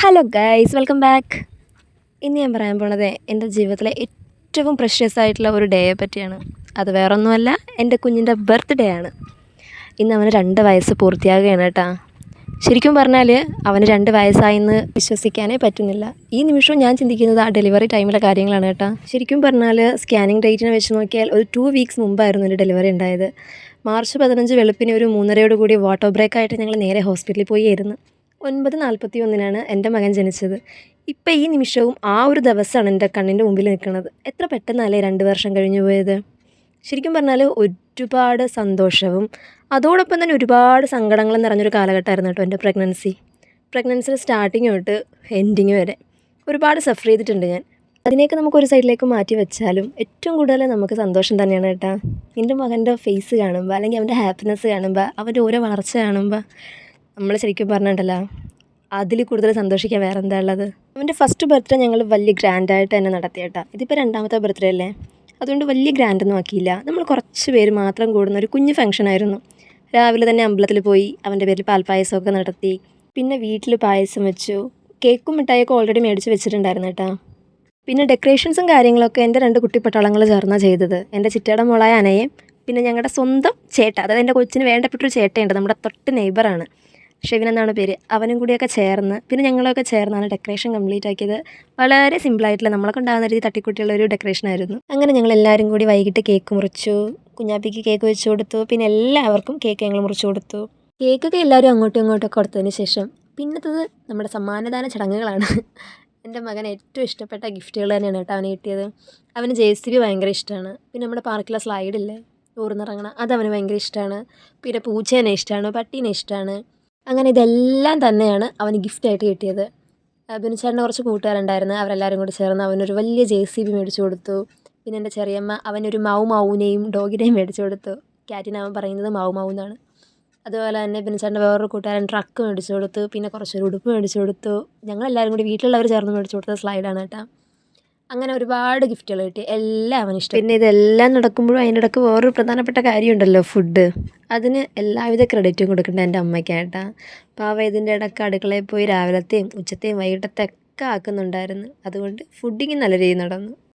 Hello guys, welcome back. ഇന്ന് ഞാൻ പറയാൻ പോണത് എൻ്റെ ജീവിതത്തിലെ ഏറ്റവും പ്രഷ്യസ് ആയിട്ടുള്ള ഒരു ഡേയെ പറ്റിയാണ്. അത് വേറൊന്നുമല്ല, എൻ്റെ കുഞ്ഞിൻ്റെ ബർത്ത്ഡേ ആണ്. ഇന്ന് അവന് 2 വയസ്സ് പൂർത്തിയാകുകയാണ് കേട്ടോ. ശരിക്കും പറഞ്ഞാൽ അവന് 2 വയസ്സായെന്ന് വിശ്വസിക്കാനേ പറ്റുന്നില്ല. ഈ നിമിഷവും ഞാൻ ചിന്തിക്കുന്നത് ആ ഡെലിവറി ടൈമിലെ കാര്യങ്ങളാണ് കേട്ടോ. ശരിക്കും പറഞ്ഞാൽ സ്കാനിങ് ഡേറ്റിനെ വെച്ച് നോക്കിയാൽ ഒരു 2 വീക്സ് മുമ്പായിരുന്നു എൻ്റെ ഡെലിവറി ഉണ്ടായത്. മാർച്ച് 15 വെളുപ്പിന് ഒരു 3:30 കൂടി വാട്ടർ ബ്രേക്കായിട്ട് ഞങ്ങൾ നേരെ ഹോസ്പിറ്റലിൽ പോയിരുന്നു. 9:41 എൻ്റെ മകൻ ജനിച്ചത്. ഇപ്പം ഈ നിമിഷവും ആ ഒരു ദിവസമാണ് എൻ്റെ കണ്ണിൻ്റെ മുമ്പിൽ നിൽക്കുന്നത്. എത്ര പെട്ടെന്നല്ലേ 2 വർഷം കഴിഞ്ഞു പോയത്. ശരിക്കും പറഞ്ഞാൽ ഒരുപാട് സന്തോഷവും അതോടൊപ്പം തന്നെ ഒരുപാട് സങ്കടങ്ങളും നിറഞ്ഞൊരു കാലഘട്ടമായിരുന്നു കേട്ടോ എൻ്റെ പ്രഗ്നൻസിയുടെ സ്റ്റാർട്ടിങ് തൊട്ട് എൻഡിങ് വരെ ഒരുപാട് സഫർ ചെയ്തിട്ടുണ്ട് ഞാൻ. അതിനെയൊക്കെ നമുക്കൊരു സൈഡിലേക്ക് മാറ്റി വെച്ചാലും ഏറ്റവും കൂടുതൽ നമുക്ക് സന്തോഷം തന്നെയാണ് കേട്ടോ. എൻ്റെ മകൻ്റെ ഫേസ് കാണുമ്പോൾ അല്ലെങ്കിൽ അവൻ്റെ ഹാപ്പിനെസ് കാണുമ്പോൾ അവൻ്റെ ഓരോ വളർച്ച കാണുമ്പോൾ നമ്മൾ ശരിക്കും പറഞ്ഞിട്ടുണ്ടല്ലോ, അതിൽ കൂടുതൽ സന്തോഷിക്കാൻ വേറെ എന്താ ഉള്ളത്. അവൻ്റെ ഫസ്റ്റ് ബർത്ത്ഡേ ഞങ്ങൾ വലിയ ഗ്രാൻഡായിട്ട് തന്നെ നടത്തി കേട്ടോ. ഇതിപ്പോൾ 2ാമത്തെ ബർത്ത്ഡേ അല്ലേ, അതുകൊണ്ട് വലിയ ഗ്രാൻഡൊന്നും ആക്കിയില്ല. നമ്മൾ കുറച്ച് പേര് മാത്രം കൂടുന്ന ഒരു കുഞ്ഞു ഫംഗ്ഷനായിരുന്നു. രാവിലെ തന്നെ അമ്പലത്തിൽ പോയി അവൻ്റെ പേരിൽ പാൽപ്പായസമൊക്കെ നടത്തി. പിന്നെ വീട്ടിൽ പായസം വെച്ചു. കേക്കും മിഠായിയൊക്കെ ഓൾറെഡി മേടിച്ച് വെച്ചിട്ടുണ്ടായിരുന്നു കേട്ടോ. പിന്നെ ഡെക്കറേഷൻസും കാര്യങ്ങളൊക്കെ എൻ്റെ 2 കുട്ടിപ്പട്ടാളങ്ങൾ ചേർന്നാണ് ചെയ്തത്. എൻ്റെ ചിറ്റയുടെ മോളായ അനയും പിന്നെ ഞങ്ങളുടെ സ്വന്തം ചേട്ട, അതായത് എൻ്റെ കൊച്ചിന് വേണ്ടപ്പെട്ടൊരു ചേട്ടയുണ്ട്, നമ്മുടെ തൊട്ട് നെയ്ബറാണ്, ഷെവിൻ എന്നാണ് പേര്. അവനും കൂടിയൊക്കെ ചേർന്ന് പിന്നെ ഞങ്ങളൊക്കെ ചേർന്നാണ് ഡെക്കറേഷൻ കംപ്ലീറ്റ് ആക്കിയത്. വളരെ സിമ്പിളായിട്ടുള്ള നമ്മളെ കൊണ്ടാകുന്ന രീതി തട്ടിക്കുട്ടിയുള്ള ഒരു ഡെക്കറേഷനായിരുന്നു. അങ്ങനെ ഞങ്ങൾ എല്ലാവരും കൂടി വൈകിട്ട് കേക്ക് മുറിച്ചു. കുഞ്ഞാപ്പിക്ക് കേക്ക് വെച്ച് കൊടുത്തു. പിന്നെ എല്ലാവർക്കും കേക്ക് ഞങ്ങൾ മുറിച്ചു കൊടുത്തു. കേക്കൊക്കെ എല്ലാവരും അങ്ങോട്ടും ഇങ്ങോട്ടൊക്കെ കൊടുത്തതിന് ശേഷം പിന്നത്തത് നമ്മുടെ സമ്മാനദാന ചടങ്ങുകളാണ്. എൻ്റെ മകൻ ഏറ്റവും ഇഷ്ടപ്പെട്ട ഗിഫ്റ്റുകൾ തന്നെയാണ് കേട്ടോ അവന് കിട്ടിയത്. അവന് JCB ഭയങ്കര ഇഷ്ടമാണ്. പിന്നെ നമ്മുടെ പാർക്കിലെ സ്ലൈഡില്ലേ, ഊർന്നിറങ്ങണം, അത് അവന് ഭയങ്കര ഇഷ്ടമാണ്. പിന്നെ പൂച്ചേനെ ഇഷ്ടമാണ്, പട്ടീനെ ഇഷ്ടമാണ്. അങ്ങനെ ഇതെല്ലാം തന്നെയാണ് അവന് ഗിഫ്റ്റായിട്ട് കിട്ടിയത്. ബിനുചേട്ടൻ്റെ കുറച്ച് കൂട്ടുകാരുണ്ടായിരുന്നു, അവരെല്ലാവരും കൂടി ചേർന്ന് അവനൊരു വലിയ JCB മേടിച്ചു കൊടുത്തു. പിന്നെ എൻ്റെ ചെറിയമ്മ അവനൊരു മൗനെയും ഡോഗിനെയും മേടിച്ചു കൊടുത്തു. ക്യാറ്റിന് അവൻ പറയുന്നത് മൗ എന്നാണ്. അതുപോലെ തന്നെ ബിനുചേട്ടൻ്റെ വേറൊരു കൂട്ടുകാരൻ ട്രക്ക് മേടിച്ചു കൊടുത്തു. പിന്നെ കുറച്ചൊരു ഉടുപ്പ് മേടിച്ചു കൊടുത്തു. ഞങ്ങളെല്ലാവരും കൂടി വീട്ടിലുള്ളവർ ചേർന്ന് മേടിച്ചു കൊടുത്ത സ്ലൈഡാണ് കേട്ടോ. അങ്ങനെ ഒരുപാട് ഗിഫ്റ്റുകൾ കിട്ടി, എല്ലാം അവന് ഇഷ്ടം. പിന്നെ ഇതെല്ലാം നടക്കുമ്പോഴും അതിൻ്റെ ഇടയ്ക്ക് വേറൊരു പ്രധാനപ്പെട്ട കാര്യമുണ്ടല്ലോ, ഫുഡ്. അതിന് എല്ലാവിധ ക്രെഡിറ്റും കൊടുക്കേണ്ട എൻ്റെ അമ്മയ്ക്കായിട്ടാ. പാവ ഇതിൻ്റെ ഇടയ്ക്ക് അടുക്കളയിൽ പോയി രാവിലത്തെയും ഉച്ചത്തെയും വൈകിട്ടത്തെ ഒക്കെ ആക്കുന്നുണ്ടായിരുന്നു. അതുകൊണ്ട് ഫുഡിങ് നല്ല രീതിയിൽ നടന്നു.